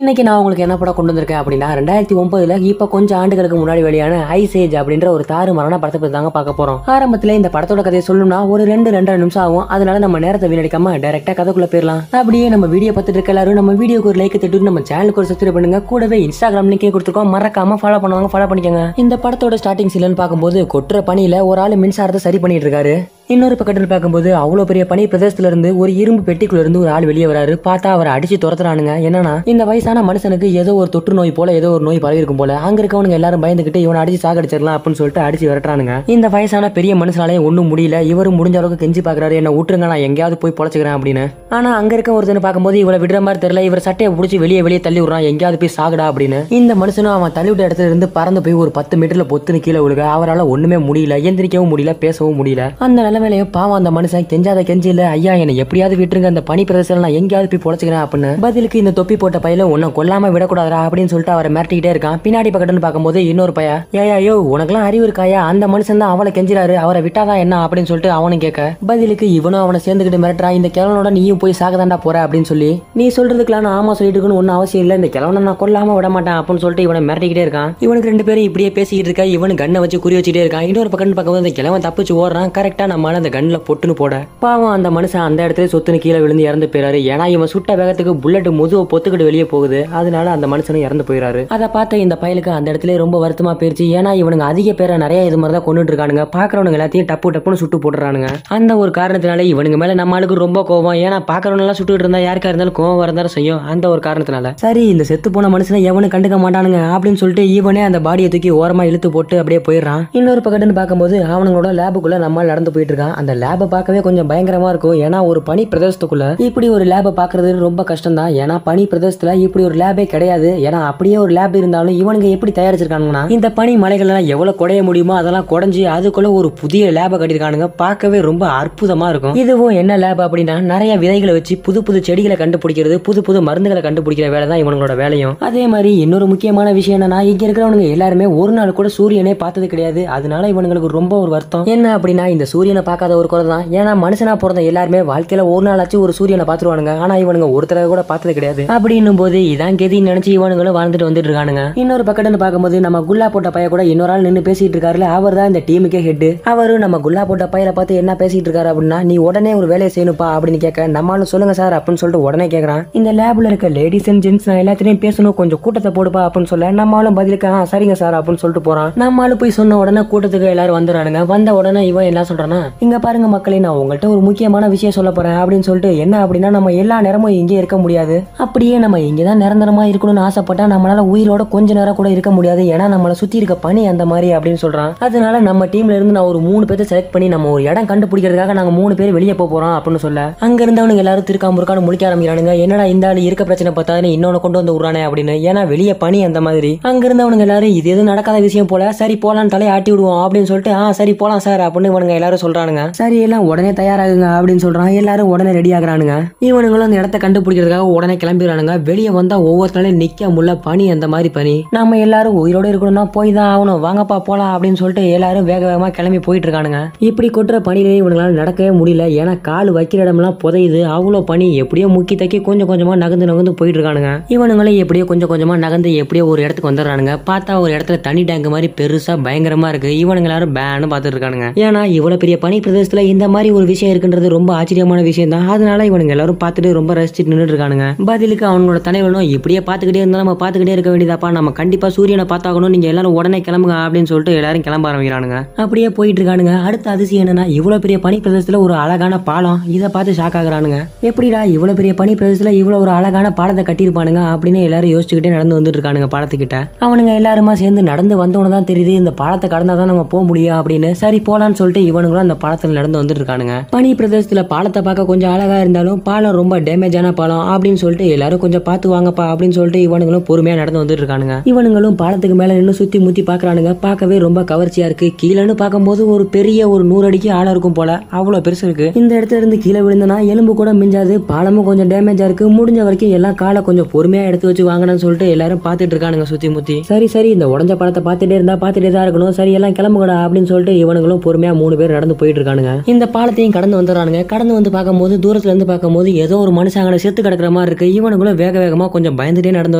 இன்னைக்கு நான் உங்களுக்கு என்ன படம் கொண்டு வந்திருக்கேன் அப்படின்னா 2009 இப்ப கொஞ்சம் ஆண்டுகளுக்கு முன்னாடி வெளியான ஐஸ் ஏஜ் அப்படின்ற ஒரு தாறுமாறான படத்தை பத்தி தாங்க பார்க்க போறோம். ஆரம்பத்துல இந்த படத்தோட கதையை சொல்லணும்னா ஒரு 2 நிமிஷம் ஆகும். அதனால நம்ம நேரத்தை வீணடிக்காம டைரக்டா கதைக்குள்ள போயிடலாம். அப்படியே நம்ம வீடியோ பார்த்துட்டு இருக்க எல்லாரும் நம்ம வீடியோக்கு ஒரு லைக் தட்டிட்டு நம்ம சேனலுக்கு ஒரு சப்ஸ்கிரைப் பண்ணுங்க. கூடவே இன்ஸ்டாகிராம் லிங்கே கொடுத்துருக்கோம், மறக்காம ஃபாலோ பண்ணுவாங்க, ஃபாலோ பண்ணிக்கோங்க. இந்த படத்தோட ஸ்டார்டிங் சீன் பார்க்கும்போது கொட்டுற பணியில ஒரு ஆள் மின்சாரத்தை சரி பண்ணிட்டு இருக்காரு. இன்னொரு பக்கத்தில் பார்க்கும்போது அவ்வளவு பெரிய பனி பிரதேசத்துல இருந்து ஒரு இரும்பு பெட்டிக்குள்ள இருந்து ஒரு ஆள் வெளியே வராரு. பார்த்தா அவரை அடிச்சு துரத்துறானுங்க. என்னன்னா இந்த வயசான மனுஷனுக்கு ஏதோ ஒரு தொற்று நோய் போல ஏதோ ஒரு நோய் பரவி இருக்கும் போல. அங்க இருக்கவனுங்க எல்லாரும் பயந்துகிட்டு இவனை அடிச்சு சாகடிச்சிடலாம் அப்படின்னு சொல்லிட்டு அடிச்சு விரட்டுறானுங்க. இந்த வயசான பெரிய மனுஷனாலே ஒன்னும் முடியல. இவரும் முடிஞ்ச அளவுக்கு கெஞ்சி பாக்குறாரு, என்ன விட்டுருங்க, நான் எங்கேயாவது போய் பொழைச்சுக்கிறேன் அப்படின்னு. ஆனா அங்க இருக்க ஒருத்தனை பார்க்கும்போது இவளை விடுற மாதிரி தெரியல. இவர் சட்டையை பிடிச்சி வெளியே தள்ளி விடுறான், எங்கேயாவது போய் சாகுடா அப்படின்னு. இந்த மனுஷனும் அவன் தள்ளி விட்ட இடத்துல இருந்து பறந்து போய் ஒரு 10 மீட்டர்ல பொத்துன்னு கீழே விழுக. அவரால் ஒண்ணுமே முடியல, எந்திரிக்கவும் முடியல, பேசவும் முடியல. அந்த நிலைமையிலேயே பாவம் அந்த மனுஷன் கெஞ்சாத கெஞ்சி இல்ல, ஐயா என்னை எப்படியாவது விட்டுருங்க, அந்த பனி பிரதேசம் நான் எங்கேயாவது போய் பொழைச்சுக்கிறேன் அப்படின்னு. பதிலுக்கு இந்த தொப்பி போட்ட பையில உன்னை கொல்லாம விடக்கூடாதா அப்படின்னு சொல்லிட்டு அவரை மிரட்டிக்கிட்டே இருக்கான். பின்னாடி பக்கத்துல பார்க்கும்போது இன்னொரு பைய, ஏயோ உனக்கெல்லாம் அறிவு இருக்காயா, அந்த மனுஷன் தான் அவளை கெஞ்சிறாரு, அவரை விட்டாதான் என்ன அப்படின்னு சொல்லிட்டு அவனும் கேட்க, பதிலுக்கு இவனும் அவனை சேர்ந்துக்கிட்டு மிரட்டுறான், இந்த கிழவனோட நீயும் போய் சாகதாண்டா போற அப்படின்னு சொல்லி. நீ சொல்றதுக்கெல்லாம் ஆமா சொல்லிட்டு இருக்குன்னு ஒன்னும் அவசியம் இல்லை, இந்த கிழவனை நான் கொல்லாம விட மாட்டேன் அப்படின்னு சொல்லிட்டு இவனை மிரட்டிக்கிட்டே இருக்கான். இவனுக்கு 2 பேரும் இப்படியே பேசிக்கிட்டு இருக்கா. இவனு கண்ணை வச்சு குறி வச்சுட்டே இருக்கான். இன்னொரு பக்கம் பார்க்கும்போது அந்த கிழவன் தப்பிச்சு ஓடுறான். கரெக்டா நம்மளால அந்த கண்ணில் பொட்டுன்னு போட பாவம் அந்த மனுஷன் அந்த இடத்துல சொத்துன்னு கீழே விழுந்து இறந்து போயிறாரு. ஏன்னா இவன் சுட்ட வேகத்துக்கு புல்லட் முதுவை பொத்துக்கிட்டு வெளியே போகுது. அதனால அந்த மனுஷனும் இறந்து போயிறாரு. அதை பார்த்த இந்த பயலுக்கு அந்த இடத்துல ரொம்ப வருத்தமா போயிருச்சு. ஏன்னா இவனுங்க அதிக பேரை நிறைய இது மாதிரி தான் கொண்டுட்டு இருக்கானுங்க. பாக்குறவனுங்க எல்லாத்தையும் டப்புன்னு சுட்டு போட்டுறானுங்க. அந்த ஒரு காரணத்தினால இவனுங்க மேல நம்ம ஆளுக்கு ரொம்ப கோவம். ஏன்னா பாக்குறவங்க எல்லாம் சுட்டுட்டு இருந்தா யாருக்கா இருந்தாலும் கோவம் வரந்தாலும் செய்யும். அந்த ஒரு காரணத்தினால சரி இந்த செத்து போன மனுஷனை எவனு கண்டுக்க மாட்டானுங்க அப்படின்னு சொல்லிட்டு இவனே அந்த பாடியை தூக்கி ஓரமா இழுத்து போட்டு அப்படியே போயிடுறான். இன்னொரு பக்கத்துன்னு பார்க்கும்போது அவனுங்களோட லேபுக்குள்ள நம்ம நடந்து போயிட்டு இருக்கான். அந்த லேபை பார்க்கவே கொஞ்சம் பயங்கரமா இருக்கும். ஏன்னா ஒரு பனி பிரதேசத்துக்குள்ள இப்படி ஒரு லேபை பாக்குறது ரொம்ப கஷ்டம் தான். ஏன்னா பனி பிரதேசத்துல இப்படி ஒரு லேபே கிடையாது. ஏன்னா அப்படியே ஒரு லேப் இருந்தாலும் இவனுங்க எப்படி தயாரிச்சிருக்கானுங்கன்னா இந்த பனி மலைகள் எல்லாம் எவ்வளவு குடைய முடியுமோ அதெல்லாம் குடைஞ்சி அதுக்குள்ள ஒரு புதிய லேபை கட்டிருக்கானுங்க. பார்க்கவே ரொம்ப அற்புதமா இருக்கும். இதுவும் என்ன லேப் அப்படின்னா நிறைய விதைகளை வச்சு புது செடிகளை கண்டுபிடிக்கிறது, புது மருந்துகளை கண்டுபிடிக்கிற வேலை தான் இவங்களோட வேலையும். அதே மாதிரி இன்னொரு முக்கியமான விஷயம் என்னன்னா இங்க இருக்கிறவனுங்க எல்லாருமே ஒரு நாள் கூட சூரியனே பார்த்தது கிடையாது. அதனால இவனுங்களுக்கு ரொம்ப ஒரு வருத்தம் என்ன அப்படின்னா இந்த சூரியனை பார்க்காத ஒரு குறை தான். ஏன்னா மனுஷனா பிறந்த எல்லாருமே வாழ்க்கையில ஒரு நாள் ஆச்சு ஒரு சூரியனை பாத்துருவானுங்க. ஆனா இவனுங்க ஒரு தடவை கூட பார்த்தது கிடையாது. அப்படின்னும் போது இதான் கெதின்னு நினைச்சு இவனுங்களும் வாழ்ந்துட்டு வந்துட்டு இருக்கானுங்க. இன்னொரு பக்கத்துல பார்க்கும்போது நம்ம குல்லா போட்ட பைய கூட இன்னொரு ஆள் நின்று பேசிட்டு இருக்காருல, அவர் தான் இந்த டீமுக்கே ஹெட். அவரு நம்ம குல்லா போட்ட பையில பார்த்து என்ன பேசிட்டு இருக்காரு அப்படின்னா, நீ உடனே ஒரு வேலையை செய்யணுப்பா அப்படின்னு கேட்க, நம்மளும் சொல்லுங்க சார் அப்படின்னு சொல்லிட்டு உடனே கேட்கறான். இந்த லேப்ல இருக்க லேடிஸ் அண்ட் ஜென்ட்ஸ் நான் எல்லாத்தையும் பேசணும், கொஞ்சம் கூட்டத்தை போடுப்பா அப்படின்னு சொல்ல, நம்மளும் பதிலுக்கு சரிங்க சார் அப்படின்னு சொல்லிட்டு போறான். நம்மளும் போய் சொன்ன உடனே கூட்டத்துக்கு எல்லாரும் வந்துடுறானுங்க. வந்த உடனே இவன் என்ன சொல்றானா, இங்க பாருங்க மக்களே, நான் உங்கள்கிட்ட ஒரு முக்கியமான விஷயம் சொல்ல போறேன் அப்படின்னு சொல்லிட்டு, என்ன அப்படின்னா நம்ம எல்லா நேரமும் இங்கே இருக்க முடியாது. அப்படியே நம்ம இங்கதான் நிரந்தரமா இருக்கணும்னு ஆசைப்பட்டா நம்மளால உயிரோட கொஞ்ச நேரம் கூட இருக்க முடியாது. ஏன்னா நம்மளை சுத்தி இருக்க பனி அந்த மாதிரி அப்படின்னு சொல்றான். அதனால நம்ம டீம்ல இருந்து நான் ஒரு 3 பேரை செலக்ட் பண்ணி நம்ம ஒரு இடம் கண்டுபிடிக்கிறதுக்காக நாங்க 3 பேர் வெளியே போறோம் அப்படின்னு சொல்ல, அங்க இருந்தவனுங்க எல்லாரும் திருக்காமுறுக்கான்னு முழிக்க ஆரம்பிக்கிறானுங்க. என்னடா இந்த ஆளு இருக்க பிரச்சனை பார்த்தாதுன்னு இன்னொன்னு கொண்டு வந்து விடுறானே அப்படின்னு. ஏன்னா வெளியே பனி அந்த மாதிரி. அங்க இருந்தவனுங்க எல்லாரும் இது எதுவும் நடக்காத விஷயம் போல, சரி போலான்னு தலையை ஆட்டி விடுவோம் அப்படின்னு சொல்லிட்டு, சரி போலாம் சார் அப்படின்னு இவனுங்க எல்லாரும் சொல்றானுங்க. சரி எல்லாம் உடனே தயாராகுங்க அப்படின்னு சொல்றான். எல்லாரும் உடனே ரெடி ஆகுறானுங்க. இவனுங்களும் அந்த இடத்த கண்டுபிடிக்கிறதுக்காக உடனே கிளம்பிடுறானுங்க. வெளியே வந்தா ஒவ்வொருத்தனாலையும் நிக்க முல்ல பனி அந்த மாதிரி பனி. நம்ம எல்லாரும் உயிரோட இருக்கணும்னா போய் தான் ஆகணும், வாங்கப்பா போலாம் அப்படின்னு சொல்லிட்டு எல்லாரும் வேகமா கிளம்பி போயிட்டு இருக்கானுங்க. இப்படி கொட்டுற பனியிலேயே இவங்களால நடக்கவே முடியல. ஏன்னா கால் வைக்கிற இடமெல்லாம் புதையுது. அவ்வளோ பனி எப்படியோ முக்கி தக்கி கொஞ்சமா நகர்ந்து போயிட்டு இருக்கானுங்க. இவனுங்களும் எப்படியோ கொஞ்சமா நகர்ந்து எப்படியோ ஒரு இடத்துக்கு வந்துடுறானுங்க. பார்த்தா ஒரு இடத்துல தண்ணி டேங்க் மாதிரி பெருசா பயங்கரமா இருக்கு. இவனுங்க எல்லாரும் பேன்னு பார்த்துட்டு இருக்கானுங்க. ஏன்னா இவ்வளவு பெரிய பனி பிரதேசத்துல இந்த மாதிரி ஒரு விஷயம் இருக்குன்றது ரொம்ப ஆச்சரியமான விஷயம் தான். அதனால இவனுங்க எல்லாரும் பார்த்துட்டு ரொம்ப ரசிச்சுட்டு நின்றுட்டு இருக்கானுங்க. பதிலுக்கு அவனோட தலைவனும் இப்படியே பார்த்துக்கிட்டே இருந்தா நம்ம பார்த்துக்கிட்டே இருக்க வேண்டியதாப்பா, நம்ம கண்டிப்பா சூரியனை பார்த்தாகணும், நீங்க எல்லாரும் உடனே கிளம்புங்க அப்படின்னு சொல்லிட்டு எல்லாரும் கிளம்ப ஆரம்பிக்கிறானுங்க. அப்படியே போயிட்டு இருக்கானுங்க. அடுத்த அதிசயம் என்னன்னா இவ்வளவு பெரிய பனி பிரதேசத்துல ஒரு அழகான பாலம். இதை பார்த்து ஷாக் ஆகுறானுங்க. எப்படிடா இவ்வளவு பெரிய பனி பிரதேசத்துல இவ்வளவு ஒரு அழகான பாலத்தை கட்டியிருப்பானுங்க அப்படின்னு எல்லாரும் யோசிச்சுக்கிட்டே நடந்து வந்துட்டு இருக்கானுங்க பாலத்துக்கிட்ட. அவனுங்க எல்லாருமா சேர்ந்து நடந்து வந்தவன தான் தெரியுது இந்த பாலத்தை கடந்தாதான் நம்ம போக முடியும் அப்படின்னு. சரி போலான்னு சொல்லிட்டு இவனுங்களும் அந்த பாலத்துல நடந்து வந்துட்டு இருக்கானுங்க. பனி பிரதேசத்துல பாலத்தை பார்க்க கொஞ்சம் அழகா இருந்தாலும் பாலம் ரொம்ப டேமேஜான பாலம் அப்படின்னு சொல்லிட்டு எல்லாரும் கொஞ்சம் பார்த்து வாங்கப்பா அப்படின்னு சொல்லிட்டு இவனுங்களும் பொறுமையா நடந்து வந்துட்டு இருக்கானுங்க. இவனுங்களும் பாலத்துக்கு மேல நின்று சுத்தி முத்தி பாக்குறானுங்க. பார்க்கவே ரொம்ப கவர்ச்சியா இருக்கு. கீழன்னு பார்க்கும்போது ஒரு பெரிய ஒரு 100 அடிக்கு ஆழம் இருக்கும் போல, அவ்வளவு பெருசு இருக்கு. இந்த இடத்துல இருந்து கீழே விழுந்தனா எலும்பு கூட மிஞ்சாது. பாலமும் கொஞ்சம் டேமேஜா இருக்கு. முடிஞ்ச வரைக்கும் எல்லாம் காலை கொஞ்சம் பொறுமையா எடுத்து வச்சு வாங்கணும்னு சொல்லிட்டு எல்லாரும் பார்த்துட்டு இருக்கானுங்க சுத்தி முத்தி. சரி இந்த உடஞ்ச பாலத்தை பார்த்துட்டே இருந்தா பார்த்துட்டே தான் இருக்கணும். சரி எல்லாம் கிளம்புகடா அப்படின்னு சொல்லிட்டு இவனுங்களும் பொறுமையா 3 பேர் நடந்து போயிட்டு இருக்கானுங்க. இந்த பாலத்தையும் கடந்து வந்துடுறானுங்க. கடந்து வந்து பார்க்கும்போது தூரத்துல இருந்து பார்க்கும்போது ஏதோ ஒரு மனுஷன் அங்கே செத்து கிடக்குற மாதிரி இருக்கு. இவனுங்களும் வேக வேகமா கொஞ்சம் பயந்துட்டே நடந்து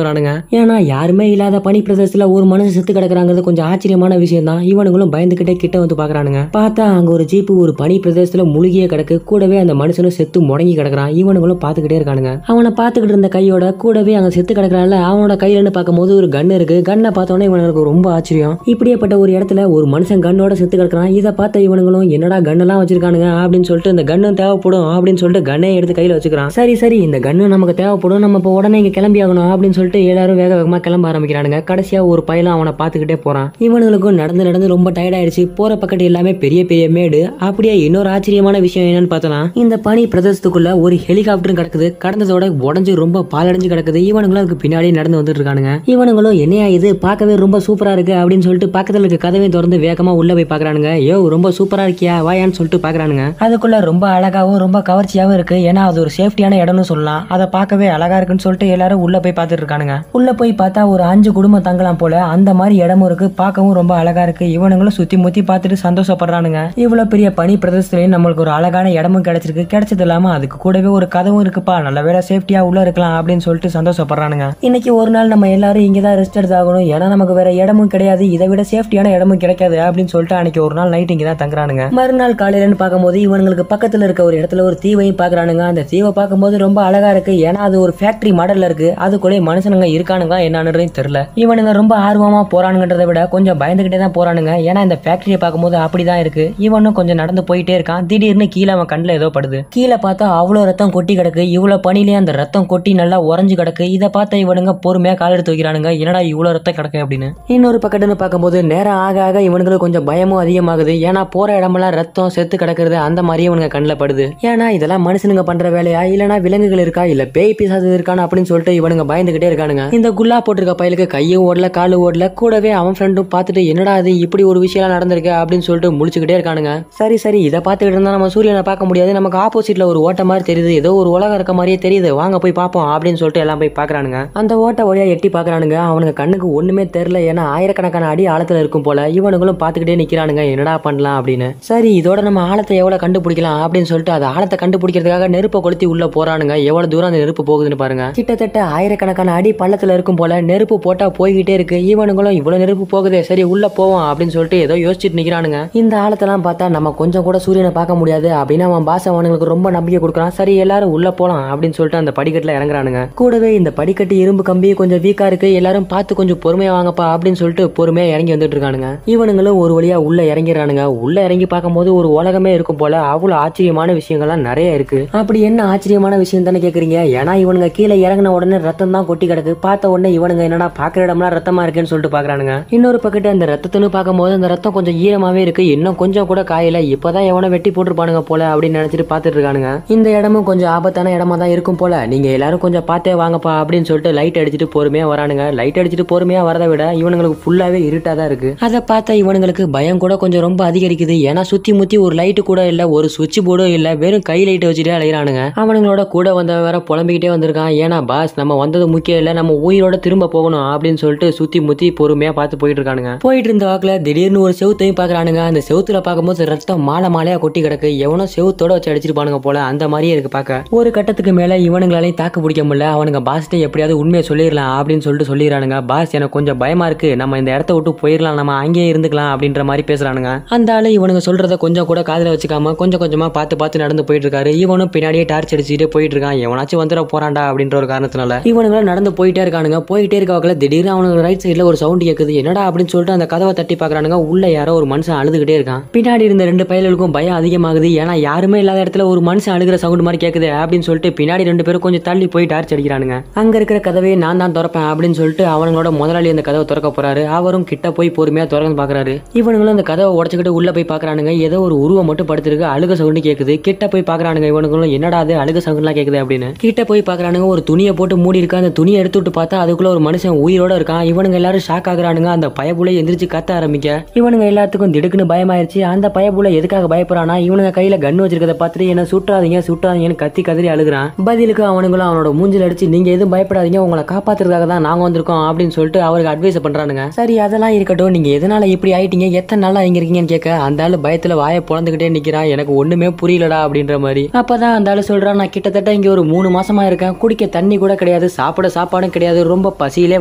வரானுங்க. ஏன்னா யாருமே இல்லாத பனி பிரதேசத்துல ஒரு மனுஷன் செத்து கிடக்குறாங்கிறது கொஞ்சம் ஆச்சரியமான விஷயம் தான். இவனுங்களும் பயந்துகிட்டே கிட்ட வந்து பாக்குறானுங்க. பார்த்தா அங்க ஒரு ஜீப்பு ஒரு பனி பிரதேசத்துல முழுகியே கிடக்கு. கூடவே அந்த மனுஷனும் செத்து முடங்கி கிடக்குறான். இவனுங்களும் பாத்துக்கிட்டே இருக்கானுங்க. அவனை பாத்துக்கிட்டு இருந்த கையோட கூடவே அங்க செத்து கிடக்குறான்ல அவனோட கையில பார்க்கும்போது ஒரு கன் இருக்கு. கண்ணை பார்த்தோன்னே இவனுக்கு ரொம்ப ஆச்சரியம். இப்படியேப்பட்ட ஒரு இடத்துல ஒரு மனுஷன் கண்ணோட செத்து கிடக்குறான். இதை பார்த்த இவனுங்களும் என்னடா கண்ணெல்லாம் வச்சிருக்கானுங்க அப்படின்னு சொல்லிட்டு இந்த கண்ணும் தேவைப்படும் அப்படின்னு சொல்லிட்டு கண்ணை எடுத்து கையில வச்சுக்கிறான். சரி இந்த கண்ணு நமக்கு தேவைப்படும், நம்ம இப்போ உடனே இங்க கிளம்பி ஆகணும் அப்படின்னு சொல்லிட்டு எல்லாரும் வேக வேகமா கிளம்ப ஆரம்பிக்கிறானுங்க. கடைசியா ஒரு பையனும் அவனை பார்த்துக்கிட்டே போறான். இவனுங்களுக்கும் நடந்து ரொம்ப டயர்ட் ஆயிடுச்சு. போற பக்கத்து எல்லாமே பெரிய பெரிய மேடு. அப்படியே இன்னொரு ஆச்சரியமான விஷயம் என்னன்னு பார்த்தோம்னா இந்த பனி பிரதேசத்துக்குள்ள ஒரு ஹெலிகாப்டரும் கிடக்குது. கடந்ததோட உடஞ்சு ரொம்ப பாலடைஞ்சு கிடக்குது. இவனுங்களும் அதுக்கு பின்னாடி நடந்து வந்துட்டு இருக்கானுங்க. இவனுங்களும் என்னையா இது பார்க்கவே ரொம்ப சூப்பரா இருக்கு அப்படின்னு சொல்லிட்டு பக்கத்துல இருக்க கதவை திறந்து வேகமா உள்ள போய் பாக்குறானுங்க. யோ ரொம்ப சூப்பரா இருக்கியா வாயான்னு சொல்லிட்டு பாக்குறானுங்க. அதுக்குள்ள ரொம்ப அழகாவும் ரொம்ப கவர்ச்சியாவும் இருக்கு. ஏன்னா அது ஒரு சேஃப்டியான இடம்னு சொல்லலாம். அதை பார்க்கவே அழகா இருக்குன்னு சொல்லிட்டு எல்லாரும் உள்ள போய் பார்த்துட்டு இருக்கானுங்க. உள்ள போய் பார்த்தா ஒரு 5 குடும்பம் தங்கலாம் போல அந்த மாதிரி இடமும் இருக்கு. பார்க்கவும் ரொம்ப அழகா இருக்கு. இவனுங்களும் சுத்தி முத்தி பார்த்துட்டு சந்தோஷப்படுறானுங்க. இவ்வளவு பெரிய பனி பிரதேசத்துலயும் நம்மளுக்கு ஒரு அழகான இடமும் கிடைச்சிருக்கு. கிடைச்சது இல்லாம அதுக்கு கூடவே ஒரு கதவும் இருக்குப்பா, நல்ல வேலை சேஃப்டியா உள்ள இருக்கலாம் அப்படின்னு சொல்லிட்டு சந்தோஷப்படுறானுங்க. இன்னைக்கு ஒரு நாள் நம்ம எல்லாரும் இங்கதான் ரெஸ்ட் எடுத்தாகணும். ஏன்னா நமக்கு வேற இடமும் கிடையாது, இதை விட சேஃப்டியான இடமும் கிடைக்காது அப்படின்னு சொல்லிட்டு அன்னைக்கு ஒரு நாள் நைட் இங்கதான் தங்குறானுங்க. மறுநாள் காலையிலன்னு பார்க்கும்போது இவங்களுக்கு பக்கத்துல இருக்க ஒரு இடத்துல ஒரு தீவையும் பாக்குறானுங்க. அந்த தீவை பார்க்கும்போது ரொம்ப அழகா இருக்கு. ஏன்னா அது ஒரு ஃபேக்டரி மாடல்ல இருக்கு. அதுக்குள்ளே மனுஷனுங்க இருக்கானுங்க என்னன்னு தெரியல. இவனுங்க ரொம்ப ஆர்வமா போறானுங்கன்றதை விட கொஞ்சம் பயந்துகிட்டே தான் போறானுங்க. ஏன்னா இந்த ஃபேக்டரியை பார்க்கும்போது அப்படிதான் இருக்கு. இவனும் கொஞ்சம் நடந்து போயிட்டே இருக்கான். திடீர்னு கீழே அவன் கண்ணில் ஏதோ படுது. கீழே பார்த்தா அவ்வளவு ரத்தம் கொட்டி கிடக்கு. இவ்வளவு பனிலேயே அந்த ரத்தம் கொட்டி நல்லா உறைஞ்சு கிடக்கு. இதை பார்த்த இவனுங்க பொறுமையா கால் எடுத்து வைக்கிறானுங்க. என்னடா இவ்வளவு ரத்தம் கிடக்கு அப்படின்னு. இன்னொரு பக்கத்துன்னு பார்க்கும்போது நேரம் ஆக ஆக இவனுங்களுக்கு கொஞ்சம் பயமும் அதிகமாகுது. ஏன்னா போற இடமெல்லாம் ரத்தம் செத்து கிடக்குறது அந்த மாதிரியே இவனுங்க கண்ணில் படுது. ஏன்னா இதெல்லாம் மனுஷனுங்க பண்ற வேலையா இல்லனா விலங்குகள் இருக்கா இல்ல பேய் பிசாசு இருக்கான்னு அப்படின்னு சொல்லிட்டு இவனுங்க பயந்துகிட்டே இருக்கானுங்க. இந்த குல்லா போட்டிருக்க பையலுக்கு கையும் ஓடல காலும் ஓடல. கூடவே அவன் ஃப்ரெண்டும் பார்த்துட்டு என்னடா அது இப்படி ஒரு விஷயம் நடந்திருக்கு அப்படின்னு சொல்லிட்டு முழிச்சுக்கிட்டே இருக்கானுங்க. சரி இதை பார்த்துக்கிட்டு இருந்தா நம்ம சூரியனை பார்க்க முடியாது. நமக்கு ஆப்போசிட்ல ஒரு ஓட்ட மாதிரி தெரியுது, ஏதோ ஒரு உலகம் இருக்க மாதிரியே தெரியுது, வாங்க போய் பார்ப்போம் அப்படின்னு சொல்லிட்டு எல்லாம் போய் பாக்குறானுங்க. அந்த ஓட்ட வழியா எட்டி பாக்குறானுங்க. அவனுக்கு கண்ணுக்கு ஒண்ணுமே தெரியல. ஏன்னா ஆயிரக்கணக்கான அடி ஆழத்துல இருக்கும் போல. இவனுங்களும் பார்த்துக்கிட்டே நிக்கிறானுங்க என்னடா பண்ணலாம் அப்படின்னு. சரி இதோட நம்ம ஆழத்தை எவ்வளவு கண்டுபிடிக்கலாம் அப்படின்னு சொல்லிட்டு அது ஆழத்தை கண்டுபிடிக்கிறதுக்காக நெருப்பை கொளுத்தி உள்ள போறானுங்க. எவ்வளவு தூரம் அந்த நெருப்பு போகுதுன்னு பாருங்க. கிட்டத்தட்ட ஆயிரக்கணக்கான அடி பள்ளத்துல இருக்கும் போல. நெருப்பு போட்டா போய்கிட்டே இருக்கு. இவனுங்களும் இவ்வளவு நெருப்பு போகுது, சரி உள்ள போவோம் அப்படின்னு சொல்லிட்டு ஏதோ யோசிச்சுட்டு நிக்கிறானுங்க. இந்த ஆழத்தெல்லாம் பார்த்தா நம்ம கொஞ்சம் கூட சூரியனை பார்க்க முடியாது அப்படின்னு அவன் பாஸ் அவனுங்களுக்கு ரொம்ப நம்பிக்கை கொடுக்குறான். சரி எல்லாரும் உள்ள போலாம் அப்படின்னு சொல்லிட்டு அந்த படிக்கட்டுல இறங்குறானுங்க. கூடவே இந்த படிக்கட்டு இரும்பு கம்பி கொஞ்சம் வீக்கா இருக்கு, எல்லாரும் பார்த்து கொஞ்சம் பொறுமையா வாங்கப்பா அப்படின்னு சொல்லிட்டு பொறுமையா இறங்கி வந்துட்டு இருக்கானுங்க. இவனுங்களும் ஒரு வழியா உள்ள இறங்கிறானுங்க. உள்ள இறங்கி பார்க்கும்போது ஒரு உலகமே இருக்கும் போல. அவ்வளவு ஆச்சரியமான விஷயங்கள்லாம் நிறைய இருக்கு. அப்படி என்ன ஆச்சரியமான விஷயம் தானே கேக்குறீங்க. ஏன்னா இவனுங்க கீழே இறங்கின உடனே ரத்தம் தான் கொட்டி கிடக்கு. பார்த்த உடனே இவனுங்க என்னடா பாக்குற இடம்லாம் ரத்தமா இருக்குன்னு சொல்லிட்டு பாக்குறானுங்க. இன்னொரு பக்கத்து அந்த ரத்தத்துன்னு பார்க்கும்போது அந்த ரத்தம் கொஞ்சம் ஈரமாவே இருக்கு, இன்னும் கொஞ்சம் கூட காயில, இப்பதான் எவனை வெட்டி போட்டுருப்பானுங்க போல அப்படின்னு நினைச்சிட்டு பாத்துட்டு இருக்கானுங்க. இந்த இடமும் கொஞ்சம் ஆபத்தான இடமா தான் இருக்கும் போல, நீங்க எல்லாரும் கொஞ்சம் பார்த்தே வாங்கப்பா அப்படின்னு சொல்லிட்டு லைட் அடிச்சுட்டு பொறுமையா வரானுங்க. லைட் அடிச்சுட்டு பொறுமையா வரதை விட இவனுங்களுக்கு ஃபுல்லாவே இருட்டா தான் இருக்கு. அதை பார்த்த இவனுங்களுக்கு பயம் கூட கொஞ்சம் ரொம்ப அதிகரிக்குது. ஏன்னா சுத்தி முத்தி ஒரு லைட்டு கூட இல்ல, ஒரு சுவிட்ச் போர்டும் இல்ல, வெறும் கை லைட் வச்சுட்டே அலையிறானுங்க. அவனுங்களோட கூட வந்த வேற புலம்பிக்கிட்டே வந்திருக்கான். ஏன்னா பாஸ் நம்ம வந்தது முக்கியம் இல்ல, நம்ம உயிரோட திரும்ப போகணும் அப்படின்னு சொல்லிட்டு சுத்தி முத்தி பொறுமையா பார்த்து போயிட்டு இருக்கானுங்க. போயிட்டு இருந்த வாக்குல திடீர்னு ஒரு செவுத்தையும் பாக்குறானுங்க. அந்த செவுத்துல பார்க்கும்போது ரத்தம் மாலை மாலையா கொட்டி கிடக்கு. எவனோ செவுத்தோட வச்சு அடிச்சிருப்பானுங்க போல. அந்த மாதிரியே இருக்கு பார்க்க. ஒரு கட்டத்துக்கு மேல இவனுங்களாலையும் தாக்கு பிடிக்க முடியல. அவனுங்க பாஸ்ட்டை எப்படியாவது உண்மையை சொல்லிடலாம் அப்படின்னு சொல்லிட்டு சொல்லிடுறானுங்க. பாஸ் எனக்கு கொஞ்சம் பயமா இருக்கு, நம்ம இந்த இடத்த விட்டு போயிடலாம், நம்ம அங்கேயே இருந்துக்கலாம் அப்படின்ற மாதிரி பேசுறானுங்க. அந்த ஆளு இவனுங்க சொல்றத கொஞ்சம் கூட காதுல வச்சுக்காம கொஞ்சம் கொஞ்சமா பார்த்து நடந்து போயிட்டு இருக்காரு. இவனும் பின்னாடியே டார்ச் அடிச்சுட்டே போயிட்டு இருக்கான். எவனாச்சும் வந்துட போறான்டா அப்படின்ற ஒரு காரணத்தினால இவனுங்க நடந்து போயிட்டே இருக்கானுங்க. போயிட்டே இருக்க திடீர்னு அவனுக்கு ரைட் சைடுல ஒரு சவுண்ட் கேக்குது. என்னடா அப்படின்னு சொல்லிட்டு அந்த கதவை தட்டி பாக்குறானுங்க. உள்ள யாரோ ஒரு மனுஷன் அழுதுகிட்டே இருக்கான். பின்னாடி இருந்த 2 பயலுக்கும் பயம் அதிகமாகுது. ஏன்னா யாருமே இல்லாத இடத்துல ஒரு மனுஷன் அழுகிற சவுண்ட் மாதிரி கேக்குது அப்படின்னு சொல்லிட்டு பின்னாடி 2 பேரும் கொஞ்சம் தள்ளி போய் டார்ச் அடிக்கிறானுங்க. அங்க இருக்கிற கதவை நான் தான் திறப்பேன் அப்படின்னு சொல்லிட்டு அவங்களோட முதலாளி அந்த கதவை திறக்க போறாரு. அவரும் கிட்ட போய் பொறுமையா திறந்து பாக்குறாரு. இவனுங்களும் அந்த கதவை உடச்சுக்கிட்டு உள்ள போய் பாக்குறானுங்க. ஏதோ ஒரு உருவம் மட்டும் படுத்திருக்கு, அழுக சவுண்ட் கேக்குது. கிட்ட போய் பாக்குறானுங்க. இவனுங்களும் என்னடா அது அழுக சவுண்ட் எல்லாம் கேக்குது அப்படின்னு கிட்ட போய் பாக்குறானுங்க. ஒரு துணியை போட்டு மூடி இருக்கா. அந்த துணியை எடுத்து விட்டு பார்த்தா அதுக்குள்ள ஒரு மனுஷன் உயிரோட இருக்கான். இவனுங்க எல்லாரும் ஷாக் ஆகுறானுங்க. அந்த பயபுல எந்திரிச்சு கத்த ஆரம்பிக்க இவனுங்க எல்லாத்துக்கும் திடுக்குன்னு பயமாயிருச்சு. அந்த பயபுல எதுக்காக பயப்படுறானா, இவனுங்க கையில கன் வச்சிருக்கத பார்த்துட்டு என்ன சுட்டாதீங்கன்னு கத்தி கதறி அழுகுறான். பதிலுக்கு அவனுங்களும் அவனோட மூஞ்சில அடிச்சு நீங்க எதுவும் பயப்படாதீங்க, உங்களை காப்பாத்துறதுக்காக தான் நாங்க வந்திருக்கோம் அப்படின்னு சொல்லிட்டு அவருக்கு அட்வைஸ் பண்றானுங்க. சரி அதெல்லாம் இருக்கட்டும், நீங்க எதனால இப்படி ஆயிட்டீங்க, எத்தனை நாளா இங்க இருக்கீங்கன்னு கேட்க அந்த ஆளு பயத்துல வாயை பொழந்துகிட்டே நிக்கிறான். எனக்கு ஒண்ணுமே புரியலடா அப்படின்ற மாதிரி. அப்பதான் அந்த ஆளு சொல்றான், நான் கிட்டத்தட்ட இங்க ஒரு 3 மாசமா இருக்கேன், குடிக்க தண்ணி கூட கிடையாது, சாப்பிட சாப்பாடும் கிடையாது, ரொம்ப பசியிலே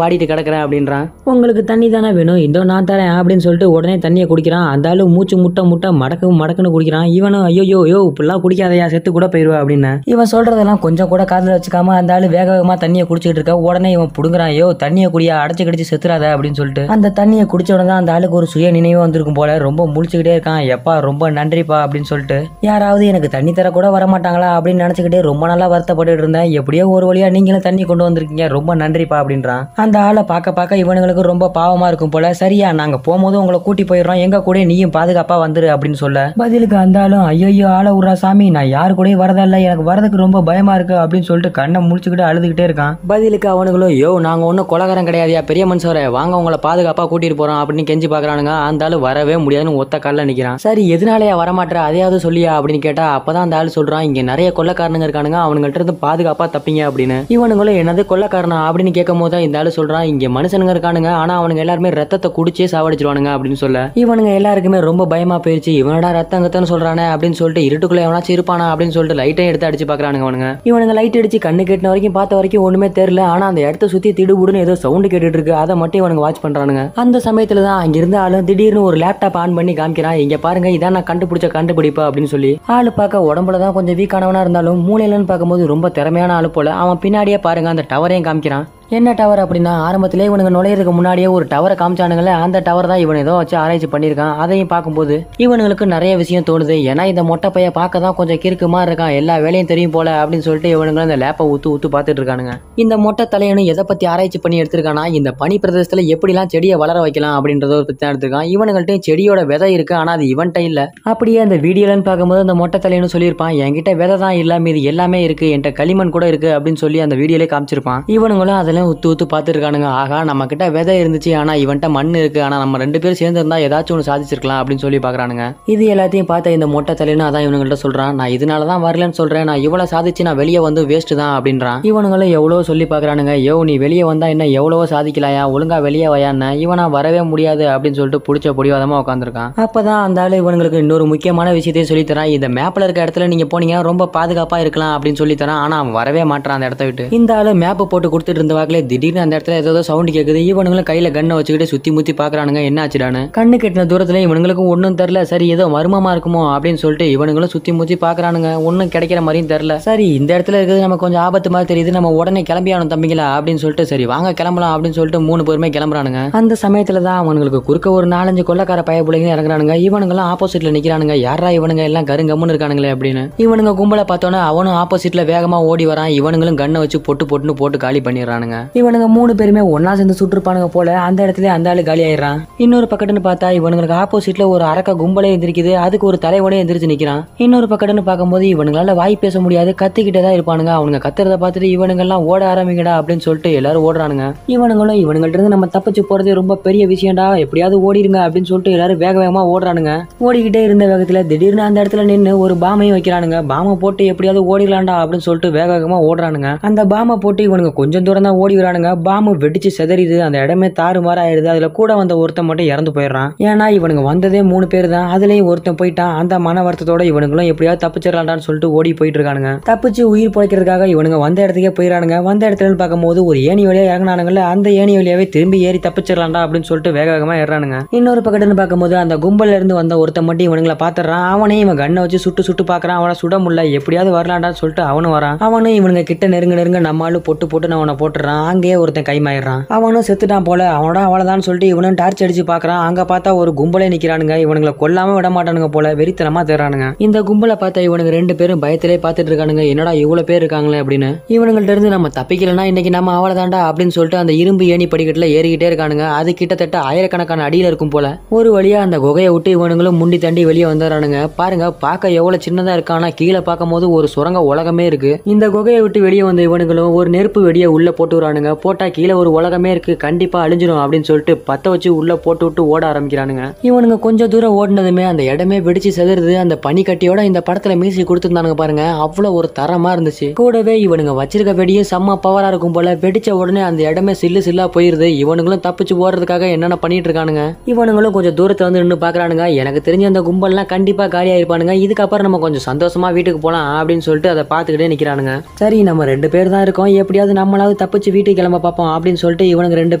வாடிட்டு கிடக்குறேன் அப்படின்றான். உங்களுக்கு தண்ணி தானே வேணும், இதோ நான் தரேன் அப்படின்னு சொல்லிட்டு உடனே தண்ணியை குடிக்கிறான். அந்த ஆளு மூச்சு முட்டை மடக்குன்னு குடிக்கிறான். இவனும் ஐயோ இப்பெல்லாம் குடிக்காதையா, செத்து கூட போயிருவா அப்படின்னு இவன் சொல்றதெல்லாம் கொஞ்சம் கூட காதுல வச்சுக்காம அந்த ஆளு வேக வேகமா தண்ணியை குடிச்சிட்டு இருக்க. உடனே இவன் புடுங்குறான், தண்ணியை குடியா, அடைச்சு கடிச்சு செத்துறாத அப்படின்னு சொல்லிட்டு அந்த தண்ணியை குடிச்ச உடனே தான் அந்த ஆளுக்கு ஒரு சுய நினைவு வந்திருக்கும் போல. ரொம்ப முழிச்சுக்கிட்டே இருக்கான். எப்பா ரொம்ப நன்றிப்பா அப்படின்னு சொல்லிட்டு, யாராவது எனக்கு தண்ணி தர கூட வரமாட்டாங்களா அப்படின்னு நினைச்சுக்கிட்டே ரொம்ப நல்லா வருத்தப்பட்டு இருந்தேன். எப்படியோ ஒரு வழியா நீங்களும் தண்ணி கொண்டு வந்திருக்கீங்க, ரொம்ப நன்றிப்பா அப்படின்றான். அந்த ஆளை பார்க்க இவனுங்களுக்கு ரொம்ப பாவமா இருக்கும் போல. சரியா, நாங்க போகும்போது உங்களை கூட்டி போயிடுறோம், எங்க கூட நீயும் பாதுகாப்பா வந்துரு அப்படின்னு சொல்ல, பதிலுக்கு அந்த ஆளும் ஐயோ ஆள விடுறா சாமி, நான் யாரு கூட வரதில்ல, எனக்கு வரதுக்கு ரொம்ப பயமா இருக்கு அப்படின்னு சொல்லிட்டு கண்ணை முழிச்சுக்கிட்டு அழுதுகிட்டே இருக்கான். பதிலுக்கு அவனுங்களும் நாங்க ஒன்னும் கொலகாரம் கிடையாதியா, பெரிய மனுஷரே, வாங்க உங்களை பாதுகாப்பா கூட்டிட்டு போறோம் அப்படின்னு கெஞ்சி பாக்குறானுங்க. அந்த ஆளு வரவே முடியாதுன்னு ஒத்த கால்ல நிக்கிறான். சரி எதனாலயா வரமாட்டேற, அதையாவது சொல்லியா அப்படின்னு கேட்டா, அப்பதான் அந்த ஆளு சொல்றான், இங்க நிறைய கொள்ளக்காரனுங்க இருக்கானுங்க, அவனுங்கள்ட்ட இருந்து பாதுகாப்பா தப்பிங்க அப்படின்னு. இவனுங்களும் என்னது கொள்ளக்காரனா அப்படின்னு கேட்கும் போது இந்த ஆளு சொல்றான், இங்க மனுஷனுங்க இருக்கானுங்க, ஆனா அவனுங்க எல்லாருமே ரத்தத்தை குடிச்சே சாவடிச்சிருவானுங்க அப்படின்னு சொல்ல, இவனுங்க எல்லாருக்குமே ரொம்ப பயமா போயிருச்சு. இவனடா ரத்தங்கத்தன்னு சொல்றானே அப்படின்னு சொல்லிட்டு இருட்டுக்குள்ள எவனாச்சும் இருப்பானா அப்படின்னு சொல்லிட்டு லைட்டையும் எடுத்து அடிச்சு பாக்குறானுங்க. இவனுங்க லைட் அடிச்சு கண்ணு கேட்டின வரைக்கும் பார்த்த வரைக்கும் ஒண்ணுமே தெரியல. ஆனா அந்த இடத்த சுத்தி திடுபுடுன்னு ஏதோ சவுண்ட் கேட்டுட்டு இருக்கு. அதை மட்டும் இவனுங்க வாட்ச் பண்றானுங்க. அந்த சமயத்துல தான் அங்க இருந்த ஆளு திடீர்னு ஒரு லேப்டாப் ஆன் பண்ணி காமிக்கிறான். இங்க பாருங்க, இதான் நான் கண்டுபிடிச்ச கண்டுபிடிப்பா அப்படின்னு சொல்லி. ஆளு பார்க்க உடம்புலதான் கொஞ்சம் வீக்கானவனா இருந்தாலும் மூளையிலன்னு பார்க்கும்போது ரொம்ப திறமையான ஆளு போல. அவன் பின்னாடியே பாருங்க அந்த டவரையும் காமிக்கிறான். என்ன டவர் அப்படின்னா, ஆரம்பத்திலே இவனுங்க நுழையிறதுக்கு முன்னாடியே ஒரு டவரை காமிச்சானுங்களே, அந்த டவர் தான் இவன் ஏதோ வச்சு ஆராய்ச்சி பண்ணியிருக்கான். அதையும் பார்க்கும்போது இவனுங்களுக்கு நிறைய விஷயம் தோணுது. ஏன்னா இந்த மொட்டை பைய பார்க்க தான் கொஞ்சம் கிறுக்குமா இருக்கான், எல்லா வேலையும் தெரியும் போல அப்படின்னு சொல்லிட்டு இவனுங்களும் இந்த லேப்பை ஊத்து பார்த்துட்டு இருக்கானுங்க. இந்த மொட்டை தலையனும் எதை பத்தி ஆராய்ச்சி பண்ணி எடுத்திருக்கானா, இந்த பனி பிரதேசத்துல எப்படிலாம் செடியை வளர வைக்கலாம் அப்படின்றத பத்தி தான் எடுத்திருக்கான். இவனுங்கள்ட்ட செடியோட விதை இருக்கு, ஆனா அது இவன்ட்ட இல்ல. அப்படியே அந்த வீடியோலன்னு பார்க்கும்போது அந்த மொட்டை தலையனும் சொல்லியிருப்பான், என்கிட்ட விதை தான் இல்லாம இது எல்லாமே இருக்கு, என்கிட்ட களிமண் கூட இருக்கு அப்படின்னு சொல்லி அந்த வீடியோலே காமிச்சிருப்பான். இவனுங்களும் அதெல்லாம் ஊத்து பார்த்துருக்கானுங்க. ஆகா, நம்ம கிட்ட விதை இருந்துச்சு, ஆனா இவன்ட்ட மண் இருக்கு, ஆனா நம்ம 2 பேரும் சேர்ந்து இருந்தா ஏதாச்சும் ஒன்று சாதிச்சிருக்கலாம் அப்படின்னு சொல்லி பாக்குறானுங்க. இது எல்லாத்தையும் பார்த்த இந்த மொட்டை தலைன்னு அதான் இவனுங்கள்ட்ட சொல்றான், நான் இதனாலதான் வரலன்னு சொல்றேன், நான் இவ்வளவு சாதிச்சு நான் வெளியே வந்து வேஸ்ட் தான் அப்படின்றான். இவனுங்களும் எவ்வளவு சொல்லி பாக்குறானுங்க, நீ வெளியே வந்தா என்ன எவ்வளவோ சாதிக்கலாயா, ஒழுங்கா வெளியே வயான்னு. இவனா வரவே முடியாது அப்படின்னு சொல்லிட்டு பிடிச்ச பிடிவாதமா உட்காந்துருக்கான். அப்பதான் அந்த ஆளு இவனுங்களுக்கு இன்னொரு முக்கியமான விஷயத்தையும் சொல்லித்தரான். இந்த மேப்ல இருக்க இடத்துல நீங்க போனீங்க ரொம்ப பாதுகாப்பா இருக்கலாம் அப்படின்னு சொல்லி தரான். ஆனா அவன் வரவே மாட்டான் அந்த இடத்த விட்டு. இந்த ஆளு மேப் போட்டு கொடுத்துட்டு இருந்த வாக்கிலே திடீர்னு அந்த இடத்துல ஏதோ சவுண்ட் கேக்குது. இவனுங்களும் கையில கண்ணை வச்சுக்கிட்டு சுத்தி முத்தி பாக்குறானுங்க, என்ன ஆச்சுடான்னு. கண்ணு கெட்டின தூரத்துல இவனுங்களுக்கும் ஒன்னும் தெரியல. சரி ஏதோ மர்மமா இருக்குமோ அப்படின்னு சொல்லிட்டு இவனுங்களும் சுத்தி முத்தி பாக்குறானுங்க, ஒன்னும் கிடைக்கிற மாதிரியும் தெரியல. சரி இந்த இடத்துல இருக்கிறது நம்ம கொஞ்சம் ஆபத்து மாதிரி தெரியுது, நம்ம உடனே கிளம்பியானும் தம்பிங்களா அப்படின்னு சொல்லிட்டு, சரி வாங்க கிளம்பலாம் அப்படின்னு சொல்லிட்டு 3 பேருமே கிளம்புறானுங்க. அந்த சமயத்துல தான் அவனுங்களுக்கு குறுக்க ஒரு 4-5 கொள்ளக்கார பய பிள்ளைங்க இறங்குறானுங்க. இவனுங்களும் ஆப்போசிட்ல நிக்கிறானுங்க. யாரா இவனுங்க எல்லாம் கருங்கம்னு இருக்கானுங்களே அப்படின்னு. இவனுங்க கும்பலை பார்த்தோன்னா அவனும் ஆப்போசிட்ல வேகமா ஓடி வரான். இவனுங்களும் கண்ணை வச்சு போட்டு காலி பண்ணிடுறானுங்க. இவனுங்க 3 பேருமே ஒன்னா சேர்ந்து சுற்றுப்பானுங்க போல. அந்த இடத்துல அந்த ஆளு காலி ஆயிடுறான். இன்னொரு பக்கத்துன்னு பார்த்தா இவனுங்களுக்கு ஆப்போசிட்ல ஒரு அரக்க கும்பலே எந்திரிக்குது. அதுக்கு ஒரு தலைவனே எந்திரிச்சு நிக்கிறான். இன்னொரு பக்கத்துன்னு பார்க்கும்போது இவனுங்களால வாய் பேச முடியாது, கத்திக்கிட்டே தான் இருப்பானுங்க. அவனுங்க கத்துறத பார்த்துட்டு இவனுங்க எல்லாம் ஓட ஆரம்பிங்கடா அப்படின்னு சொல்லிட்டு எல்லாரும் ஓடுறானுங்க. இவனுங்கள்ட்ட இருந்து நம்ம தப்பிச்சு போறது ரொம்ப பெரிய விஷயம்டா, எப்படியாவது ஓடிடுங்க அப்படின்னு சொல்லிட்டு எல்லாரும் வேக வேகமா ஓடுறானுங்க. ஓடிக்கிட்டே இருந்த வேகத்துல திடீர்னு அந்த இடத்துல நின்று ஒரு பாமையும் வைக்கிறானுங்க. பாமை போட்டு எப்படியாவது ஓடிடலாம்டா அப்படின்னு சொல்லிட்டு வேக வேகமா ஓடுறானுங்க. அந்த பாமை போட்டு இவனுங்க கொஞ்சம் தூரம் தான் ஓடி வரானுங்க. பாம்பு வெடிச்சு செதறிது, அந்த இடமே தாறுமாறு ஆயிடுது. அதுல கூட வந்த ஒருத்தன் மட்டும் இறந்து போயிடுறான். ஏன்னா இவனுங்க வந்ததே 3 பேர் தான், அதுலயும் ஒருத்தன் போயிட்டான். அந்த மன வருத்தத்தோட இவனுங்களும் எப்படியாவது தப்பிச்சிடலாம்டான்னு சொல்லிட்டு ஓடி போயிட்டு இருக்கானுங்க. தப்பிச்சு உயிர் பிழைக்கிறதுக்காக இவனுங்க வந்த இடத்துக்கே போயிடறானுங்க. வந்த இடத்துல பார்க்கும்போது ஒரு ஏணி வழியா இறங்கினானுங்கல்ல, அந்த ஏணி வழியாவே திரும்பி ஏறி தப்பிச்சிடலாம்டா அப்படின்னு சொல்லிட்டு வேக வேகமா ஏறானுங்க. இன்னொரு பக்கத்துன்னு பார்க்கும்போது அந்த கும்பல்ல இருந்து வந்த ஒருத்தன் மட்டும் இவனுங்களை பாத்துறான். அவனே இவன் கண்ணை வச்சு சுட்டு பாக்குறான். அவனை சுட முடியல, எப்படியாவது வரலாம்டான்னு சொல்லிட்டு அவனும் வரான். அவனும் இவனுங்க கிட்ட நெருங்க நம்மாலு போட்டு அவனை போட்டுறான். அங்கேயே ஒருத்தன் கைமாயிடுறான். அவனும் செத்துட்டான் போல. அவனோட அவ்வளவுதான் சொல்லிட்டு இவனும் டார்ச் அடிச்சு பாக்குறான். அங்க பார்த்தா ஒரு கும்பலே நிக்கிறானுங்க. இவனுங்களை கொல்லாம விட மாட்டானுங்க போல, வெறித்தனமா தேறானுங்க. இந்த கும்பலை பார்த்தா இவனுங்க 2 பேரும் பயத்திலே பார்த்துட்டு இருக்கானுங்க, என்னடா இவ்வளவு பேர் இருக்காங்களே அப்படின்னு. இவனுங்கள்ட்ட இருந்து நம்ம தப்பிக்கலன்னா இன்னைக்கு நம்ம அவ்வளவுதான்டா அப்படின்னு சொல்லிட்டு அந்த இரும்பு ஏணி படிக்கட்டுல ஏறிக்கிட்டே இருக்கானுங்க. அது கிட்டத்தட்ட 1000கணக்கான அடியில இருக்கும் போல. ஒரு வழியா அந்த குகையை விட்டு இவனுங்களும் முண்டி தண்டி வெளியே வந்துடுறானுங்க. பாருங்க, பார்க்க எவ்வளவு சின்னதா இருக்கானா, கீழே பார்க்கும் போது ஒரு சுரங்க உலகமே இருக்கு. இந்த குகையை விட்டு வெளியே வந்த இவனுங்களும் ஒரு நெருப்பு வெடியை உள்ள போட்டு வருவானுங்க. போட்டா கீழே ஒரு உலகமே இருக்கு, கண்டிப்பா அழிஞ்சிடும் அப்படின்னு சொல்லிட்டு பத்த வச்சு உள்ள போட்டு விட்டு ஓட ஆரம்பிக்கிறானுங்க. இவனுங்க கொஞ்சம் தூரம் ஓடினதுமே அந்த இடமே வெடிச்சு செதறுது. அந்த பனிக்கட்டியோட இந்த படத்துல மியூசிக் கொடுத்துருந்தானுங்க பாருங்க, அவ்வளவு ஒரு தரமா இருந்துச்சு. கூடவே இவனுங்க வச்சிருக்க வெடியும் செம்ம பவரா இருக்கும் போல. வெடிச்ச உடனே அந்த இடமே சில்லா போயிருது. இவனுங்களும் தப்பிச்சு ஓடுறதுக்காக என்னென்ன பண்ணிட்டு இருக்கானுங்க. இவனுங்களும் கொஞ்சம் தூரத்துல வந்து நின்று பாக்குறானுங்க. எனக்கு தெரிஞ்ச அந்த கும்பல்லாம் கண்டிப்பா காலியா இருப்பானுங்க. இதுக்கப்புறம் நம்ம கொஞ்சம் சந்தோஷமா வீட்டுக்கு போலாம் அப்படின்னு சொல்லிட்டு அதை பார்த்துக்கிட்டே நிக்கிறானுங்க. சரி, நம்ம 2 பேர் தான் இருக்கோம், எப்படியாவது நம்மளாவது தப்பிச்சு வீட்டுக்கு கிளம்ப பார்ப்போம் அப்படின்னு சொல்லிட்டு இவனுங்க 2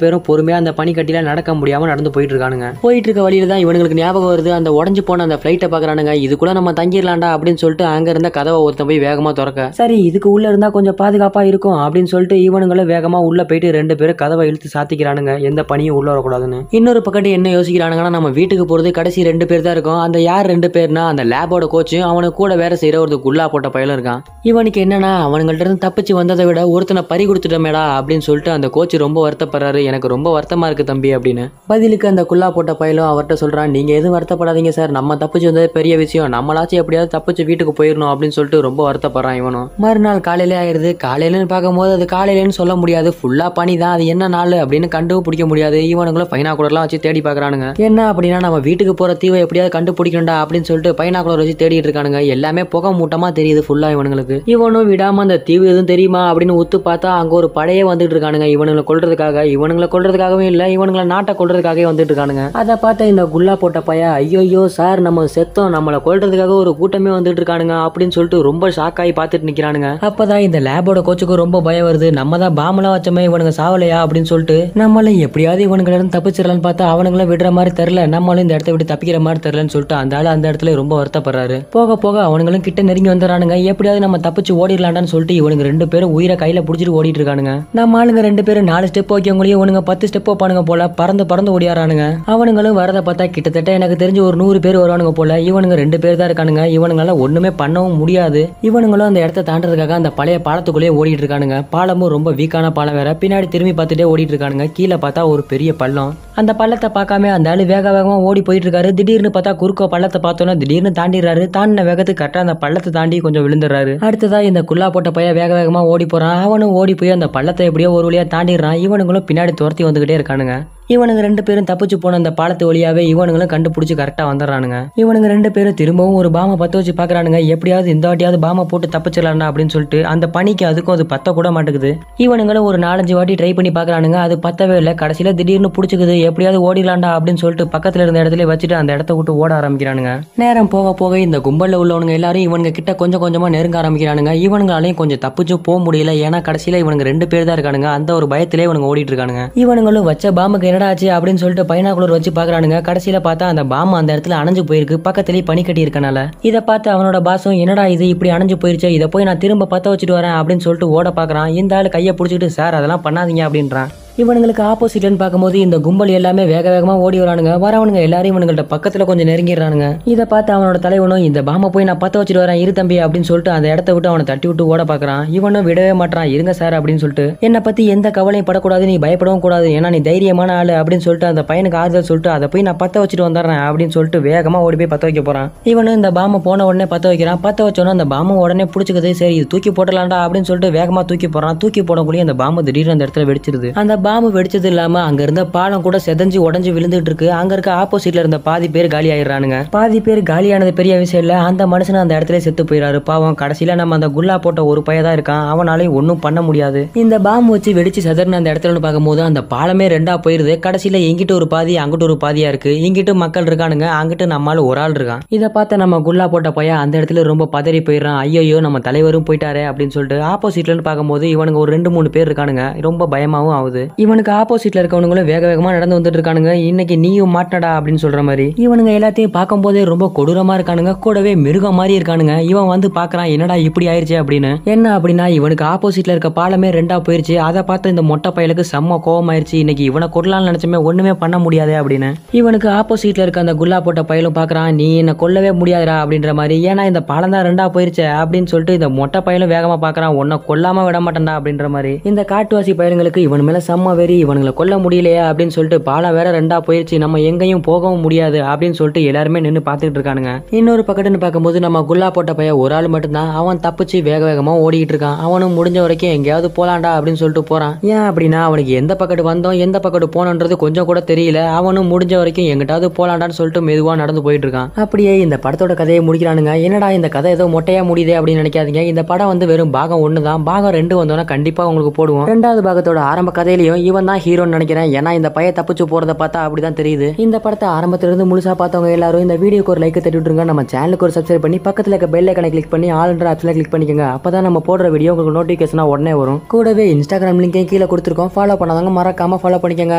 பேரும் பொறுமையா அந்த பனிக்கட்டில நடக்க முடியாம நடந்து போயிட்டு இருக்கானுங்க. போயிட்டு இருக்க வழியில தான் இவனுங்களுக்கு ஞாபகம் வருது. அந்த உடஞ்சு போன அந்த பிளைட்டை பாக்குறானுங்க. இதுக்குள்ள நம்ம தங்கிடலாம்டா அப்படின்னு சொல்லிட்டு அங்க இருந்த கதவை ஒருத்தன் போய் வேகமா திறக்க, சரி இதுக்கு உள்ள இருந்தா கொஞ்சம் பாதுகாப்பா இருக்கும் அப்படின்னு சொல்லிட்டு இவனுங்களும் வேகமா உள்ள போயிட்டு 2 பேரும் கதவை இழுத்து சாத்திக்கிறானுங்க, எந்த பனியும் உள்ள வரக்கூடாதுன்னு. இன்னொரு பக்கத்து என்ன யோசிக்கிறானுங்கன்னா, நம்ம வீட்டுக்கு போறது கடைசி 2 பேர் தான் இருக்கும். அந்த யார் 2 பேர்னா அந்த லேபோட கோச்சும் அவனுக்கு கூட வேற செய்யற ஒரு குல்லா போட்ட பையலும் இருக்கான். இவனுக்கு என்னன்னா, அவனுங்கள்ட்ட இருந்து தப்பிச்சு வந்ததை விட ஒருத்தனை பறி கொடுத்துட்டமேடா அப்படின்னு சொல்லிட்டு அந்த கோச்சு ரொம்ப வருத்தப்படுறாரு. எனக்கு ரொம்ப வருத்தமா இருக்கு தம்பி அப்படின்னு. பதிலுக்கு அந்த குல்லா போட்ட பையலும் அவர்கிட்ட சொல்றான், நீங்க எதுவும் வருத்தப்படாதீங்க சார், நம்ம தப்பிச்சு வந்தது பெரிய விஷயம், நம்மளாச்சும் எப்படியாவது தப்பிச்சு வீட்டுக்கு போயிடணும் அப்படின்னு சொல்லிட்டு ரொம்ப வருத்தப்படுறான் இவனும். மறுநாள் காலையிலே ஆயிருது. காலையிலன்னு பார்க்கும்போது அது காலையிலன்னு சொல்ல முடியாது, ஃபுல்லா பனி தான். அது என்ன நாள் அப்படின்னு கண்டுபிடிக்க முடியாது. இவனுங்களும் பைனாகுலர்லாம் வச்சு தேடி பாக்குறானுங்க. என்ன அப்படின்னா, நம்ம வீட்டுக்கு போற தீவை எப்படியாவது கண்டுபிடிக்கணும்டா அப்படின்னு சொல்லிட்டு பைனாகுலர் வச்சு தேடிட்டு இருக்கானுங்க. எல்லாமே புகை மூட்டமா தெரியுது ஃபுல்லா இவனுங்களுக்கு. இவனும் விடாம அந்த தீவு எதுவும் தெரியுமா அப்படின்னு உத்து பார்த்தா அங்க ஒரு படையே வந்துட்டு இருக்கானுங்க இவனுங்களை கொல்றதுக்காக. இவனுங்களை கொல்றதுக்காகவே இல்ல, இவனுங்களை நாட்டை கொல்றதுக்காகவே வந்துட்டு இருக்கானுங்க. அதை பார்த்த இந்த குல்லா போட்ட பைய, ஐயோ சார் நம்ம செத்தோம், நம்மளை கொல்றதுக்காக ஒரு கூட்டமே வந்துட்டு இருக்கானுங்க அப்படின்னு சொல்லிட்டு ரொம்ப ஷாக் ஆகி பார்த்துட்டு நிக்கிறானுங்க. அப்பதான் இந்த லேபோட கோச்சுக்கு ரொம்ப பயம் வருது. நம்ம தான் பாம்பெல்லாம் வச்சோமே, இவனுங்க சாவலையா அப்படின்னு சொல்லிட்டு நம்மளும் எப்படியாவது இவனுங்கள இருந்து தப்பிச்சிடலான்னு பார்த்தா அவனுங்களும் விடுற மாதிரி தெரியல, நம்மளும் இந்த இடத்த விட்டு தப்பிக்கிற மாதிரி தெரியலன்னு சொல்லிட்டு அந்த ஆளு அந்த இடத்துல ரொம்ப வருத்தப்படுறாரு. போக போக அவனுங்களும் கிட்ட நெருங்கி வந்துடுறானுங்க. எப்படியாவது நம்ம தப்பிச்சு ஓடிடலான்னு சொல்லிட்டு இவனுங்க 2 பேரும் உயிரை கையில புடிச்சிட்டு ஓடிட்டு இருக்கானுங்க. நம்ம ஆளுங்க 2 பேரும் 4 ஸ்டெப் வைக்கவங்களையும் இவனுங்க 10 ஸ்டெப் வைப்பானுங்க போல, பறந்து பறந்து ஓடியாரானுங்க. அவனுங்களும் வரதை பார்த்தா கிட்டத்தட்ட எனக்கு தெரிஞ்சு ஒரு 100 பேர் வருவானுங்க போல. இவனுங்க 2 பேர் தான் இருக்கானுங்க. இவனுங்களால ஒண்ணுமே பண்ணவும் முடியாது. இவனுங்களும் அந்த இடத்த தாண்டறதுக்காக அந்த பழைய பாலத்துக்குள்ளேயே ஓடிட்டு இருக்கானுங்க. பாலமும் ரொம்ப வீக்கான பாலம் வேற. பின்னாடி திரும்பி பார்த்துட்டே ஓடிட்டு இருக்கானுங்க. கீழே பார்த்தா ஒரு பெரிய பள்ளம். அந்த பள்ளத்தை பார்க்காம அந்த ஆளு வேக வேகமா ஓடி போயிட்டு இருக்காரு. திடீர்னு பார்த்தா குறுக்க பள்ளத்தை பார்த்தோன்னா திடீர்னு தாண்டிடுறாரு. தாண்டின வேகத்துக்கு கரெக்டா அந்த பள்ளத்தை தாண்டி கொஞ்சம் விழுந்துடுறாரு. அடுத்ததா இந்த குல்லா போட்ட பையன் வேக வேகமா ஓடி போறான். அவனும் ஓடி போய் அந்த பள்ளத்தை எப்படியோ ஒரு வழியா தாண்டிடுறான். இவனுங்களும் பின்னாடி துரத்தி வந்துகிட்டே இருக்கானுங்க. இவனுங்க 2 பேரும் தப்பிச்சு போன அந்த பாலத்து வழியாவே இவனுங்களும் கண்டுபிடிச்சு கரெக்டா வந்துடுறானுங்க. இவனுங்க 2 பேரும் திரும்பவும் ஒரு பாமை பத்த வச்சு பாக்குறானுங்க. எப்படியாவது இந்த வாட்டியாவது பாமை போட்டு தப்பிச்சிடலாம்டா அப்படின்னு சொல்லிட்டு அந்த பனிக்கு அதுக்கும் அது பத்த கூட மாட்டேங்குது. இவனுங்களும் ஒரு 4-5 வாட்டி ட்ரை பண்ணி பாக்குறானுங்க. அது பத்தவே இல்லை. கடைசியில திடீர்னு பிடிச்சிக்குது. எப்படியாவது ஓடிடலாம்டா அப்படின்னு சொல்லிட்டு பக்கத்துல இருந்த இடத்துல வச்சுட்டு அந்த இடத்த விட்டு ஓட ஆரம்பிக்கிறானுங்க. நேரம் போக போக இந்த கும்பல்ல உள்ளவனுங்க எல்லாரும் இவனுங்க கிட்ட கொஞ்சம் கொஞ்சமா நெருங்க ஆரம்பிக்கிறானுங்க. இவனுங்களாலையும் கொஞ்சம் தப்பிச்சு போக முடியல. ஏன்னா கடைசியில இவனுங்க 2 பேர் தான் இருக்கானுங்க. அந்த ஒரு பயத்திலே இவனுங்க ஓடிட்டு இருக்கானுங்க. இவனுங்களும் வச்ச பாம்புக்கு ஆச்சு அப்படின்னு சொல்லிட்டு பைனாகுலர் வச்சு பாக்குறானுங்க. கடைசியில பார்த்தா அந்த பாம்பு அந்த இடத்துல அணைஞ்சு போயிருக்கு. பக்கத்திலேயே பனி கட்டி இருக்கனால இதை பார்த்து அவனோட பாசம், என்னடா இது இப்படி அணைஞ்சு போயிருச்சு, இதை போய் நான் திரும்ப பத்த வச்சுட்டு வரேன் அப்படின்னு சொல்லிட்டு ஓட பாக்குறான். இந்த ஆளு கையை பிடிச்சிட்டு, சார் அதெல்லாம் பண்ணாதீங்க அப்படின்றான். இவனுங்களுக்கு ஆப்போசிட்னு பார்க்கும்போது இந்த கும்பல் எல்லாமே வேக வேகமா ஓடி வரானுங்க. வரவனுங்க எல்லாரும் இவனுங்கள்ட்ட பக்கத்துல கொஞ்சம் நெருங்கிடுறானுங்க. இதை பார்த்து அவனோட தலைவனும், இந்த பாம்பை போய் நான் பத்த வச்சுட்டு வரேன் இரு தம்பி அப்படின்னு சொல்லிட்டு அந்த இடத்த விட்டு அவனை தட்டி விட்டு ஓட பாக்குறான். இவனும் விடவே மாட்டான். இருங்க சார் அப்படின்னு சொல்லிட்டு, என்னை பத்தி எந்த கவலையும் படக்கூடாது, நீ பயப்படவும் கூடாது, ஏன்னா நீ தைரியமான ஆளு அப்படின்னு சொல்லிட்டு அந்த பையனுக்கு ஆறுதல் சொல்லிட்டு அதை போய் நான் பத்த வச்சுட்டு வந்துடுறேன் அப்படின்னு சொல்லிட்டு வேகமா ஓடி போய் பத்த வைக்க போறான். இவனும் இந்த பாம்பை போன உடனே பத்த வைக்கிறான். பத்த வச்சோன்னா அந்த பாம்பு உடனே பிடிச்சிக்குது. சரி இது தூக்கி போட்டலாம்டா அப்படின்னு சொல்லிட்டு வேகமா தூக்கி போறான். தூக்கி போடக்கூடிய அந்த பாம்பு திடீர்னு அந்த இடத்துல வெடிச்சிருது. அந்த பாம்பு வெடிச்சது இல்லாம அங்க இருந்த பாலம் கூட செதஞ்சு உடஞ்சு விழுந்துட்டு இருக்கு. அங்க இருக்க ஆப்போசிட்ல இருந்த பாதி பேர் காலி ஆயிடுறானுங்க. பாதி பேர் காலியானது பெரிய விஷயம் இல்ல, அந்த மனுஷன் அந்த இடத்துல செத்து போயிடாரு. பாவம் கடைசியில நம்ம அந்த குல்லா போட்ட ஒரு பையதான் இருக்கான். அவனாலையும் ஒன்னும் பண்ண முடியாது. இந்த பாம்பு வச்சு வெடிச்சு செதறின அந்த இடத்துல பார்க்கும்போது அந்த பாலமே 2ஆ போயிருது. கடைசியில எங்கிட்ட ஒரு பாதி அங்கிட்ட ஒரு பாதியா இருக்கு. இங்கிட்டு மக்கள் இருக்கானுங்க, அங்கிட்டு நம்மால ஒரு ஆள் இருக்கான். இதை பார்த்த நம்ம குல்லா போட்ட பையன் அந்த இடத்துல ரொம்ப பதறி போயிடுறான். ஐயோ நம்ம தலைவரும் போயிட்டாரே அப்படின்னு சொல்லிட்டு ஆப்போசிட்ல பார்க்கும்போது இவனுங்க ஒரு 2-3 பேர் இருக்கானுங்க. ரொம்ப பயமாவும் ஆகுது. இவனுக்கு ஆப்போசிட்ல இருக்கவனுங்களும் வேக வேகமா நடந்து வந்துட்டு இருக்கானுங்க. இன்னைக்கு நீயும் மாட்டடா அப்படின்னு சொல்ற மாதிரி இவனுங்க எல்லாத்தையும் பார்க்கும் போதே ரொம்ப கொடூரமா இருக்கானுங்க. கூடவே மிருகம் மாதிரி இருக்கானுங்க. இவன் வந்து பாக்குறான், என்னடா இப்படி ஆயிருச்சு அப்படின்னு. என்ன அப்படின்னா, இவனுக்கு ஆப்போசிட்ல இருக்க பாலமே 2ஆ போயிருச்சு. அதை பார்த்து இந்த மொட்டை பயலுக்கு செம்ம கோவம் ஆயிருச்சு. இன்னைக்கு இவனை கொல்லலாம்னு நினைச்சமே ஒண்ணுமே பண்ண முடியாது அப்படின்னு. இவனுக்கு ஆப்போசிட்ல இருக்க அந்த குல்லா போட்ட பயலும் பாக்குறான், நீ என்ன கொல்லவே முடியாதுடா அப்படின்ற மாதிரி. ஏன்னா இந்த பாலம் தான் 2ஆ போயிருச்சு அப்படின்னு சொல்லிட்டு இந்த மொட்டை பயலும் வேகமா பாக்குறான், உன்னை கொல்லாம விட மாட்டேன்டா அப்படின்ற மாதிரி. இந்த காட்டுவாசி பயலுங்களுக்கு இவன் மேல செம்ம செம்ம வெறி, இவனுங்களை கொல்ல முடியலையா அப்படின்னு சொல்லிட்டு பாலம் வேற ரெண்டா போயிருச்சு, நம்ம எங்கேயும் போகவும் முடியாது அப்படின்னு சொல்லிட்டு எல்லாருமே நின்று பார்த்துட்டு இருக்கானுங்க. இன்னொரு பக்கத்துன்னு பார்க்கும்போது நம்ம குல்லா போட்ட பையன் ஒரு ஆள் மட்டும்தான், அவன் தப்பிச்சு வேக வேகமா ஓடிக்கிட்டு இருக்கான். அவனும் முடிஞ்ச வரைக்கும் எங்கேயாவது போலாண்டா அப்படின்னு சொல்லிட்டு போறான். ஏன் அப்படின்னா அவனுக்கு எந்த பக்கத்து வந்தோம் எந்த பக்கத்து போனோன்றது கொஞ்சம் கூட தெரியல. அவனும் முடிஞ்ச வரைக்கும் எங்கிட்டாவது போலாண்டான்னு சொல்லிட்டு மெதுவா நடந்து போயிட்டு இருக்கான். அப்படியே இந்த படத்தோட கதையை முடிக்கிறானுங்க. என்னடா இந்த கதை ஏதோ மொட்டையா முடியுதே அப்படின்னு நினைக்காதீங்க. இந்த படம் வந்து வெறும் பாகம் 1 தான். பாகம் 2 வந்தோன்னா கண்டிப்பா உங்களுக்கு போடுவோம். 2வது பாகத்தோட ஆரம்ப கதையிலையும் இவன் தான் ஹீரோன்னு நினைக்கிறேன். ஏன்னா இந்த பையன் தப்பிச்சு போறதை பார்த்தா அப்படிதான் தெரியுது. இந்த படத்தை ஆரம்பத்திலிருந்து முழுசா பார்த்தவங்க எல்லாரும் இந்த வீடியோக்கு ஒரு லைக் தட்டி விட்டுருங்க. நம்ம சேனலுக்கு ஒரு சப்ஸ்கிரைப் பண்ணி பக்கத்துல இருக்க பெல் ஐகானை கிளிக் பண்ணி ஆல்ன்ற ஆப்ஷனை கிளிக் பண்ணிக்கோங்க. அப்பதான் நம்ம போடுற வீடியோ உங்களுக்கு நோட்டிபிகேஷனா உடனே வரும். கூடவே இன்ஸ்டாகிராம் லிங்கையும் கீழே கொடுத்துருக்கோம். ஃபாலோ பண்ணாதவங்க மறக்காம ஃபாலோ பண்ணிக்கோங்க.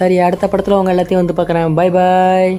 சரி, அடுத்த படத்துல உங்க எல்லாத்தையும் வந்து பார்க்குறேன். Bye bye.